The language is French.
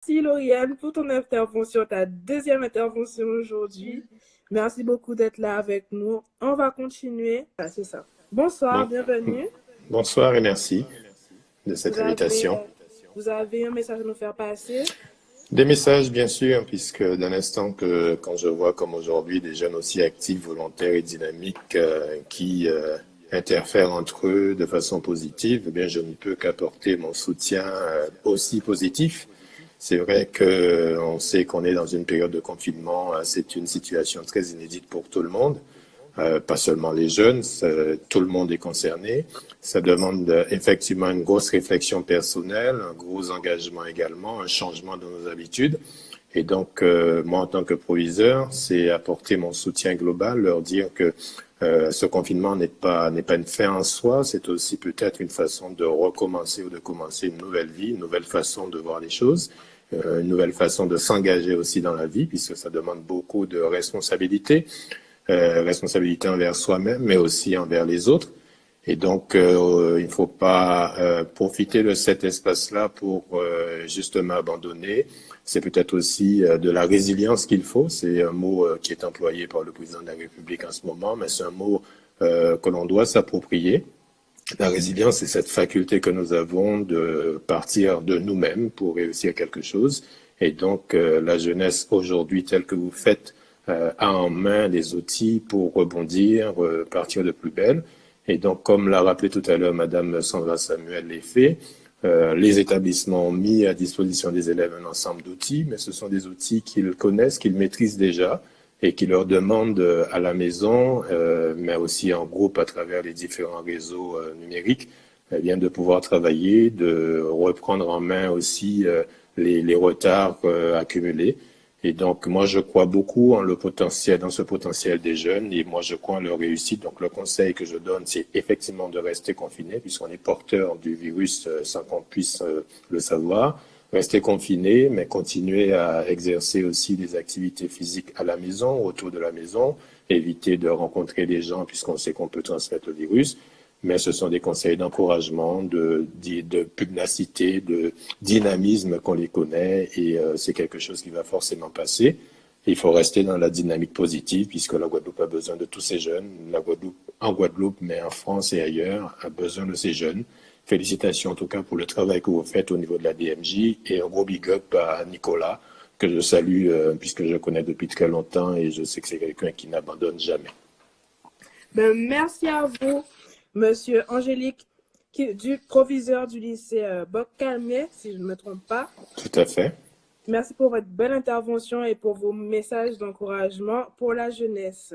Merci Lauriane pour ton intervention, ta deuxième intervention aujourd'hui. Merci beaucoup d'être là avec nous. On va continuer. Ah, c'est ça. Bonsoir, Bon, bienvenue. bonsoir et merci de Vous cette avez, invitation. euh, vous avez un message à nous faire passer? Des messages, bien sûr, puisque d'un instant que quand je vois comme aujourd'hui des jeunes aussi actifs, volontaires et dynamiques qui interfèrent entre eux de façon positive, eh bien, je ne peux qu'apporter mon soutien aussi positif. C'est vrai que on sait qu'on est dans une période de confinement, c'est une situation très inédite pour tout le monde. Pas seulement les jeunes, tout le monde est concerné. Ça demande effectivement une grosse réflexion personnelle, un gros engagement également, un changement de nos habitudes. Et donc, moi, en tant que proviseur, c'est apporter mon soutien global, leur dire que ce confinement n'est pas une fin en soi, c'est aussi peut-être une façon de recommencer ou de commencer une nouvelle vie, une nouvelle façon de voir les choses, une nouvelle façon de s'engager aussi dans la vie, puisque ça demande beaucoup de responsabilités responsabilité envers soi-même, mais aussi envers les autres. Et donc, il ne faut pas profiter de cet espace-là pour justement abandonner. C'est peut-être aussi de la résilience qu'il faut. C'est un mot qui est employé par le président de la République en ce moment, mais c'est un mot que l'on doit s'approprier. La résilience, c'est cette faculté que nous avons de partir de nous-mêmes pour réussir quelque chose. Et donc, la jeunesse aujourd'hui, telle que vous faites, a en main les outils pour rebondir, partir de plus belle. Et donc, comme l'a rappelé tout à l'heure Madame Sandra Samuel les fait, les établissements ont mis à disposition des élèves un ensemble d'outils, mais ce sont des outils qu'ils connaissent, qu'ils maîtrisent déjà et qui leur demandent à la maison, mais aussi en groupe à travers les différents réseaux numériques, eh bien, de pouvoir travailler, de reprendre en main aussi les retards accumulés. Et donc, moi, je crois beaucoup en le potentiel, dans ce potentiel des jeunes, et moi, je crois en leur réussite. Donc, le conseil que je donne, c'est effectivement de rester confiné, puisqu'on est porteur du virus sans qu'on puisse le savoir. Rester confiné, mais continuer à exercer aussi des activités physiques à la maison, autour de la maison, éviter de rencontrer des gens, puisqu'on sait qu'on peut transmettre le virus. Mais ce sont des conseils d'encouragement, de pugnacité, de dynamisme qu'on les connaît et c'est quelque chose qui va forcément passer. Il faut rester dans la dynamique positive puisque la Guadeloupe a besoin de tous ces jeunes. La Guadeloupe, en Guadeloupe, mais en France et ailleurs, a besoin de ces jeunes. Félicitations en tout cas pour le travail que vous faites au niveau de la DMJ et un gros big up à Nicolas que je salue puisque je connais depuis très longtemps et je sais que c'est quelqu'un qui n'abandonne jamais. Ben, merci à vous, Monsieur Angélique, du proviseur du lycée Boc-Calmier, si je ne me trompe pas. Tout à fait. Merci pour votre belle intervention et pour vos messages d'encouragement pour la jeunesse.